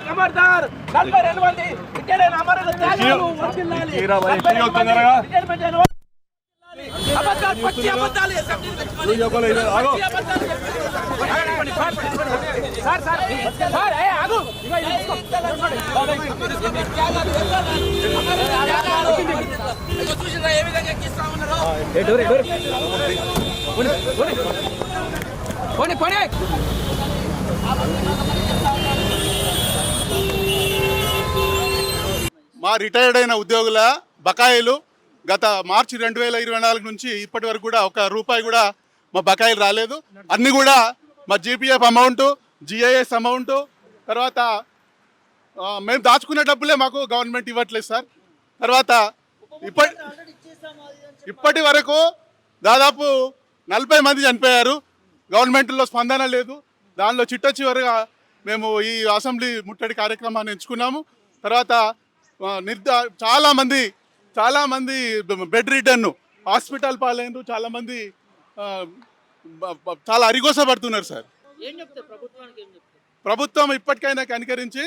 खबरदार 42 మంది ఇక్కడే అమరుల త్యాగాలు వర్ధిల్లాలి అబద్ధాలు పచ్చి అబద్ధాలు సార్ సార్ సార్ ఏ ఆగు చూసిరా ఏ విధంగా ఎక్కిస్తా ఉన్నారు పోనీ పోనీ మా రిటైర్డ్ అయిన ఉద్యోగుల బకాయిలు గత మార్చి 2024 నుంచి ఇప్పటి వరకు కూడా ఒక రూపాయి కూడా మా బకాయిలు రాలేదు. అన్నీ కూడా మా జీపీఎఫ్ అమౌంట్, జిఐఎస్ అమౌంట్, తర్వాత మేము దాచుకునే డబ్బులే మాకు గవర్నమెంట్ ఇవ్వట్లేదు సార్. తర్వాత ఇప్పటి వరకు దాదాపు 40 మంది చనిపోయారు. గవర్నమెంట్లో స్పందన లేదు. దానిలో చిట్ట చివరిగా మేము ఈ అసెంబ్లీ ముట్టడి కార్యక్రమాన్ని ఎంచుకున్నాము. తర్వాత చాలామంది బెడ్ రిటర్న్ హాస్పిటల్ పాలైనరు, చాలామంది చాలా అరిగోసపడుతున్నారు సార్. ప్రభుత్వం ఇప్పటికైనా కనికరించి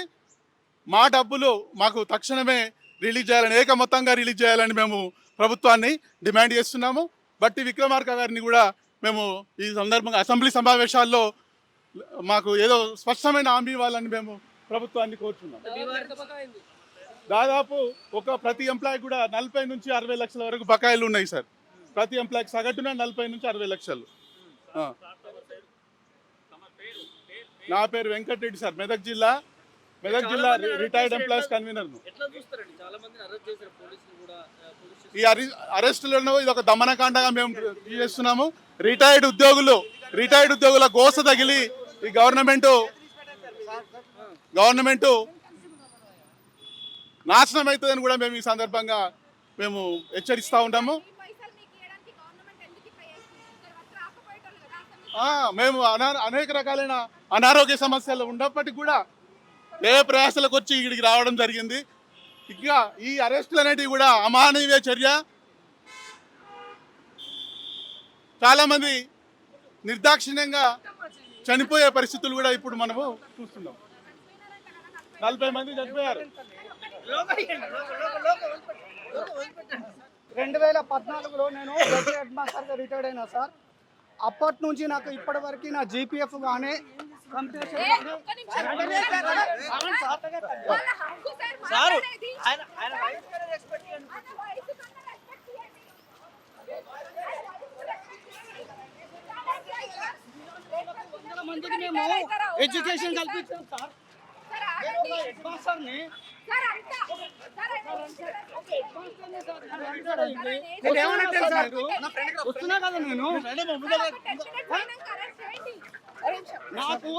మా డబ్బులు మాకు తక్షణమే రిలీజ్ చేయాలని, ఏకమొత్తంగా రిలీజ్ చేయాలని మేము ప్రభుత్వాన్ని డిమాండ్ చేస్తున్నాము. బట్టి విక్రమార్క గారిని కూడా మేము ఈ సందర్భంగా అసెంబ్లీ సమావేశాల్లో మాకు ఏదో స్పష్టమైన హామీ ఇవ్వాలని మేము ప్రభుత్వాన్ని కోరుతున్నాం. దాదాపు ప్రతి ఎంప్లాయీ కూడా 40 నుంచి 60 లక్షల వరకు బకాయిలు ఉన్నాయి సార్. ప్రతి ఎంప్లాయీకి సగటున 40 నుంచి 60 లక్షలు. నా పేరు వెంకటరెడ్డి సార్, మెదక్ జిల్లా రిటైర్డ్ ఎంప్లాయీస్ కన్వీనర్. ఈ అరెస్టులను ఇది ఒక దమనకాండగా మేము చేస్తున్నాము. రిటైర్డ్ ఉద్యోగుల గోస తగిలి ఈ గవర్నమెంట్ నాశనం అవుతుందని కూడా మేము ఈ సందర్భంగా మేము హెచ్చరిస్తూ ఉంటాము. మేము అనేక రకాలైన అనారోగ్య సమస్యలు ఉన్నప్పటికీ కూడా ప్రయాసాలకు వచ్చి ఇక్కడికి రావడం జరిగింది. ఇంకా ఈ అరెస్టులు అనేటివి కూడా అమానవీయ చర్య. చాలామంది నిర్దాక్షిణ్యంగా చనిపోయే పరిస్థితులు కూడా ఇప్పుడు మనము చూస్తున్నాం. 40 మంది చనిపోయారు. 2014లో నేను హెడ్ మాస్టర్గా రిటైర్డ్ అయినా సార్. అప్పటి నుంచి నాకు ఇప్పటి వరకు నా జీపీఎఫ్ కానీ మందికి మేము ఎడ్యుకేషన్ కల్పించాం సార్. వస్తున్నా కదా నేను. నాకు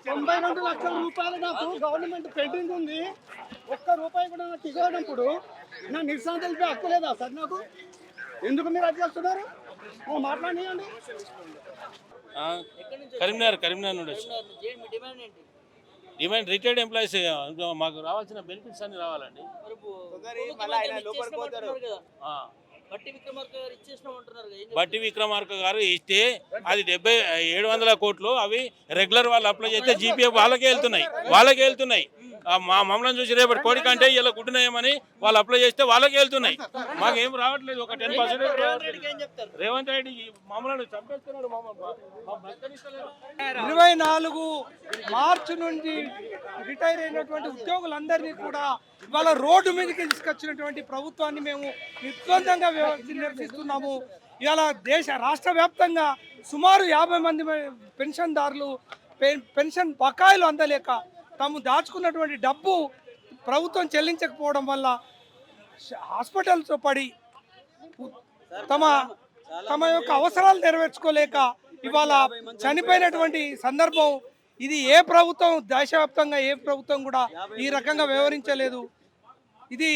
92 లక్షల రూపాయలు నాకు గవర్నమెంట్ పెండింగ్ ఉంది. ఒక్క రూపాయి కూడా నాకు ఇవ్వనప్పుడు నా నిరసన తెలిపే హక్కు లేదా సార్ నాకు? ఎందుకు మీరు అది చేస్తున్నారు? మాట్లాడియండి. కరీంనగర్ నుండి డిమాండ్ రిటైర్డ్ ఎంప్లాయీస్ మాకు రావాల్సిన బెనిఫిట్స్ అన్ని రావాలండి. బట్టి విక్రమార్క గారు ఇస్తే అది 700 కోట్లు అవి రెగ్యులర్ వాళ్ళు అప్లై చేస్తే జీపీఎఫ్ వాళ్ళకే వెళ్తున్నాయి. మమ్మల్ని చూసి రేపటి కోడి కంటే ఇలా కుట్టినాయమని వాళ్ళు అప్లై చేస్తే వాళ్ళకే వెళ్తున్నాయి. మాకేం రావట్లేదు. ఒక 10% రేవంత్ రెడ్డి మమ్మల్ని చంపేస్తున్నాడు. 24 మార్చి నుండి రిటైర్ అయినటువంటి ఉద్యోగులందరినీ కూడా ఇవాళ రోడ్డు మీదకి తీసుకొచ్చినటువంటి ప్రభుత్వాన్ని మేము నిర్బంధంగా నిరసిస్తున్నాము. ఇవాళ రాష్ట్ర వ్యాప్తంగా సుమారు 50 మంది పెన్షన్దారులు పెన్షన్ బకాయిలు అందలేక తాము దాచుకున్నటువంటి డబ్బు ప్రభుత్వం చెల్లించకపోవడం వల్ల హాస్పిటల్స్తో పడి తమ యొక్క అవసరాలు నెరవేర్చుకోలేక ఇవాళ చనిపోయినటువంటి సందర్భం ఇది. ఏ ప్రభుత్వం దేశవ్యాప్తంగా ఏ ప్రభుత్వం కూడా ఈ రకంగా వ్యవహరించలేదు. ఇది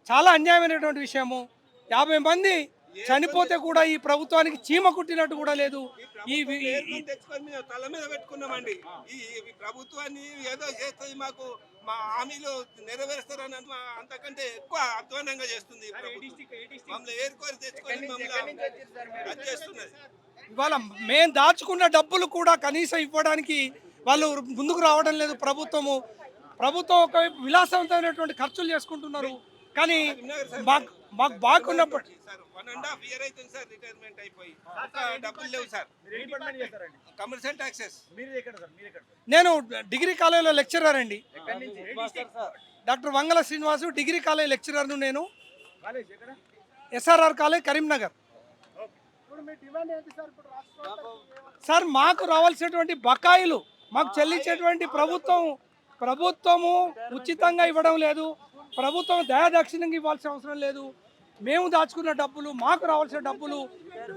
చాలా అన్యాయమైనటువంటి విషయము. 50 మంది చనిపోతే కూడా ఈ ప్రభుత్వానికి చీమ కుట్టినట్టు కూడా లేదు. ఈ తల మీద పెట్టుకున్నామండి. ఈ ప్రభుత్వాన్ని ఏదో చేస్తుంది, మాకు మా హామీలు నెరవేరుస్తారని అంతకంటే ఎక్కువ అధ్వానంగా చేస్తుంది. మమ్మల్ని ఏరుకోరి తెచ్చుకొని మమ్మల్ని చేస్తున్నది. ఇవాళ మేము దాచుకున్న డబ్బులు కూడా కనీసం ఇవ్వడానికి వాళ్ళు ముందుకు రావడం లేదు. ప్రభుత్వం ఒక విలాసవంతమైనటువంటి ఖర్చులు చేసుకుంటున్నారు. కానీ మాకు బాగున్నప్పుడు సార్ 1.5 year అవుతుంది సార్ రిటైర్మెంట్ అయిపోయి, డబ్బులు లేవు సార్. Commercial taxes. నేను డిగ్రీ కాలేజీలో లెక్చరర్ అండి. Doctor Vangala Srinivasu degree college లెక్చరర్ను నేను. SRR college Karimnagar. సార్ మాకు రావాల్సినటువంటి బకాయిలు మాకు చెల్లించేటువంటి ప్రభుత్వము ఉచితంగా ఇవ్వడం లేదు. ప్రభుత్వం దయాదక్షిణంగా ఇవ్వాల్సిన అవసరం లేదు. మేము దాచుకున్న డబ్బులు మాకు రావాల్సిన డబ్బులు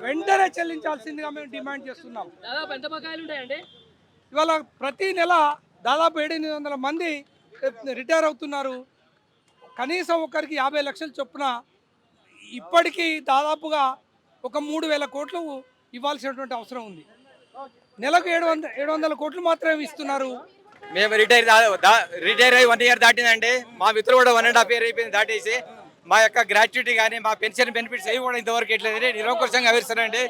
వెంటనే చెల్లించాల్సిందిగా మేము డిమాండ్ చేస్తున్నాం. దాదాపు ఎంత బకాయిలు ఉంటాయండి? ఇవాళ ప్రతి నెల దాదాపు 700 మంది రిటైర్ అవుతున్నారు. కనీసం ఒకరికి 50 లక్షల చొప్పున ఇప్పటికీ దాదాపుగా ఒక 3,000 కోట్లు ఇవ్వాల్సినటువంటి అవసరం ఉంది. నెలకు 700 కోట్లు మాత్రమే ఇస్తున్నారు. మేము రిటైర్ అయ్యి 1 year దాటిందండి. మా మిత్రులు కూడా 1.5 year అయిపోయింది దాటేసి. మా యొక్క గ్రాట్యుటీ కానీ మా పెన్షన్ బెనిఫిట్స్ ఏవి కూడా ఇంతవరకు ఇట్లేదు. నిరంకుశంగా వివరిస్తానండి.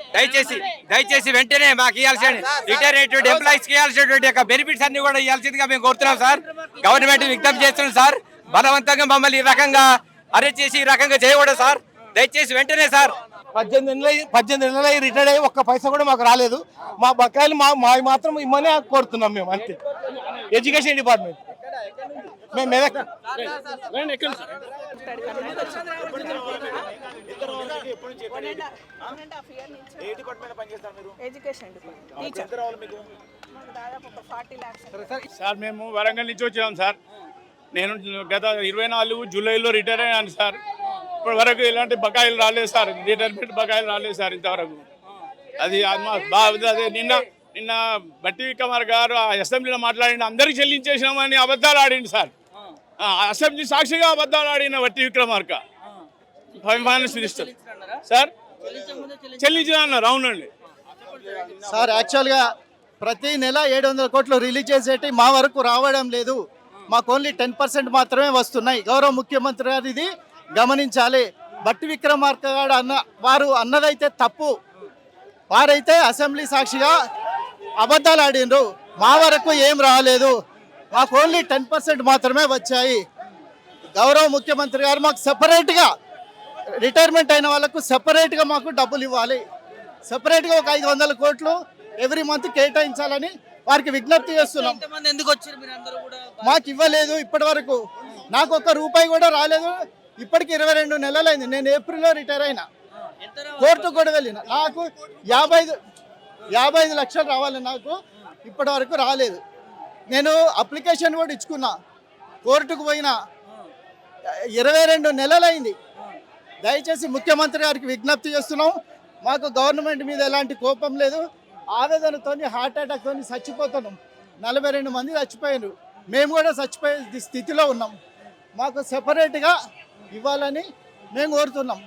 దయచేసి వెంటనే మాకు ఇవ్వాల్సిన రిటైర్ అయ్యేటువంటి ఎంప్లాయీస్కి ఇవ్వాల్సినటువంటి యొక్క బెనిఫిట్స్ అన్ని కూడా ఇవ్వాల్సిందిగా మేము కోరుతున్నాం సార్. గవర్నమెంట్ విజ్ఞప్తి చేస్తున్నాం సార్. బలవంతంగా మమ్మల్ని ఈ రకంగా అరెస్ట్ చేసి ఈ రకంగా చేయకూడదు సార్. దయచేసి వెంటనే సార్. 18 నెలలు రిటైర్డ్ అయ్యి ఒక్క పైసా కూడా మాకు రాలేదు. మా బకాయిలు మాత్రం ఇమ్మనే కోరుతున్నాం మేము, అంతే. ఎడ్యుకేషన్ డిపార్ట్మెంట్ మేము మెదక్. సార్ మేము వరంగల్ నుంచి వచ్చాం సార్. నేను గత 24 జూలైలో రిటైర్ అయ్యాను సార్. ఇప్పటి వరకు ఎలాంటి బకాయిలు రాలేదు సార్. రిటైర్మెంట్ బకాయిలు రాలేదు సార్ ఇంతవరకు. అది అదే నిన్న బట్టి విక్రమార్ గారు అసెంబ్లీలో మాట్లాడిన అందరికి చెల్లించేసినామని అబద్ధాలు ఆడింది సార్. అసెంబ్లీ సాక్షిగా అబద్ధాలు ఆడిన బట్టి విక్రమార్క ఫైనాన్స్ మినిస్టర్ సార్ చెల్లించిన అన్నారు. అవునండి సార్, యాక్చువల్గా ప్రతి నెల 700 కోట్లు రిలీజ్ చేసేటి మా వరకు రావడం లేదు. మాకు ఓన్లీ 10% మాత్రమే వస్తున్నాయి. గౌరవ ముఖ్యమంత్రి గారు ఇది గమనించాలి. బట్టి విక్రమార్క గారు వారు అన్నదైతే తప్పు. వారైతే అసెంబ్లీ సాక్షిగా అబద్ధాలు ఆడిండ్రు. మా వరకు ఏం రాలేదు. మాకు ఓన్లీ 10% మాత్రమే వచ్చాయి. గౌరవ ముఖ్యమంత్రి గారు మాకు సెపరేట్గా రిటైర్మెంట్ అయిన వాళ్ళకు సెపరేట్గా మాకు డబ్బులు ఇవ్వాలి. సెపరేట్గా ఒక 500 కోట్లు ఎవ్రీ మంత్ కేటాయించాలని వారికి విజ్ఞప్తి చేస్తున్నాం. మాకు ఇవ్వలేదు ఇప్పటి వరకు. నాకు ఒక్క రూపాయి కూడా రాలేదు. ఇప్పటికి 22 నెలలైంది. నేను ఏప్రిల్లో రిటైర్ అయినా. కోర్టుకు కూడా వెళ్ళిన. నాకు 55 లక్షలు రావాలి. నాకు ఇప్పటి వరకు రాలేదు. నేను అప్లికేషన్ కూడా ఇచ్చుకున్నా. కోర్టుకు పోయినా. 22 నెలలైంది. దయచేసి ముఖ్యమంత్రి గారికి విజ్ఞప్తి చేస్తున్నాం. మాకు గవర్నమెంట్ మీద ఎలాంటి కోపం లేదు. ఆవేదనతో హార్ట్ అటాక్తో చచ్చిపోతున్నాం. 42 మంది చచ్చిపోయారు. మేము కూడా చచ్చిపోయే స్థితిలో ఉన్నాం. మాకు సెపరేట్గా ఇవ్వాలని మేము కోరుతున్నాం.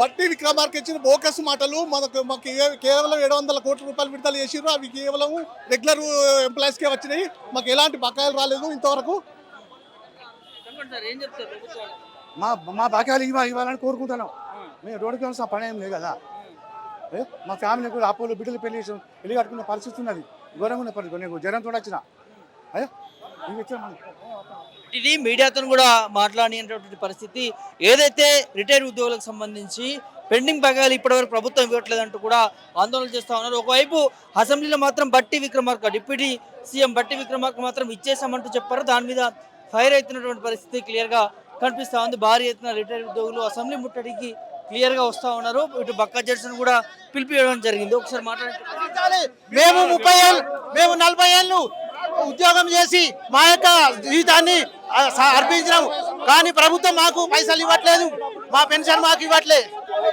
బట్టి విక్రమార్క ఇచ్చిన బోకస్ మాటలు మాకు కేవలం 700 కోట్ల రూపాయలు విడుదల చేసిర్రు. అవి కేవలం రెగ్యులర్ ఎంప్లాయీస్కే వచ్చినాయి. మాకు ఎలాంటి బకాయిలు రాలేదు ఇంతవరకు. మా బకాయిలు ఇవ్వాలని కోరుకుంటున్నాం. మేము రోడ్డుకి వెళ్ళాల్సిన పని ఏం లేదు కదా. మా ఫ్యామిలీ కూడా అపోలో బిడ్డలు పెళ్లి కట్టుకునే పరిస్థితి ఉన్నది. ఘోరంగా ఉన్న పరిస్థితి. నేను జ్వరంతో వచ్చిన ఇది మీడియాతో కూడా మాట్లాడినటువంటి పరిస్థితి. ఏదైతే రిటైర్ ఉద్యోగులకు సంబంధించి పెండింగ్ బకాయిలు ఇప్పటివరకు ప్రభుత్వం ఇవ్వట్లేదంటూ కూడా ఆందోళన చేస్తూ ఉన్నారు. ఒకవైపు అసెంబ్లీలో మాత్రం బట్టి విక్రమార్క డిప్యూటీ సీఎం బట్టి విక్రమార్క మాత్రం ఇచ్చేసామంటూ చెప్పారు. దాని మీద ఫైర్ అవుతున్నటువంటి పరిస్థితి క్లియర్గా కనిపిస్తూ ఉంది. భారీ ఎత్తున రిటైర్ ఉద్యోగులు అసెంబ్లీ ముట్టడికి క్లియర్గా వస్తూ ఉన్నారు. ఇటు బక్కా జడ్సన్ కూడా పిలిపియడం జరిగింది. ఒకసారి మాట్లాడాలి. మేము 40 ఏళ్ళు ఉద్యోగం చేసి మా యొక్క జీవితాన్ని అర్పించినాము. కానీ ప్రభుత్వం మాకు పైసలు ఇవ్వట్లేదు. మా పెన్షన్ మాకు ఇవ్వట్లేదు.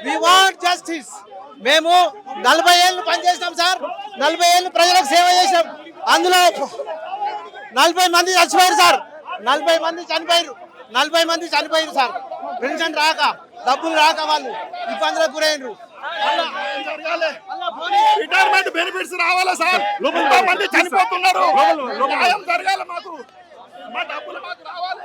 We want justice. మేము 40 ఏళ్ళు పనిచేసినాం సార్. 40 ఏళ్ళు ప్రజలకు సేవ చేసినాం. అందులో 40 మంది చచ్చిపోయారు సార్. 40 మంది చనిపోయారు సార్. పెన్షన్ రాక, డబ్బులు రాక వాళ్ళు ఇబ్బందులకు గురైనరు. రిటైర్మెంట్ బెనిఫిట్స్ రావాలా సార్? మంది చనిపోతున్నారు. న్యాయం జరగాలి. మాకు మా డబ్బులు మాకు రావాలి.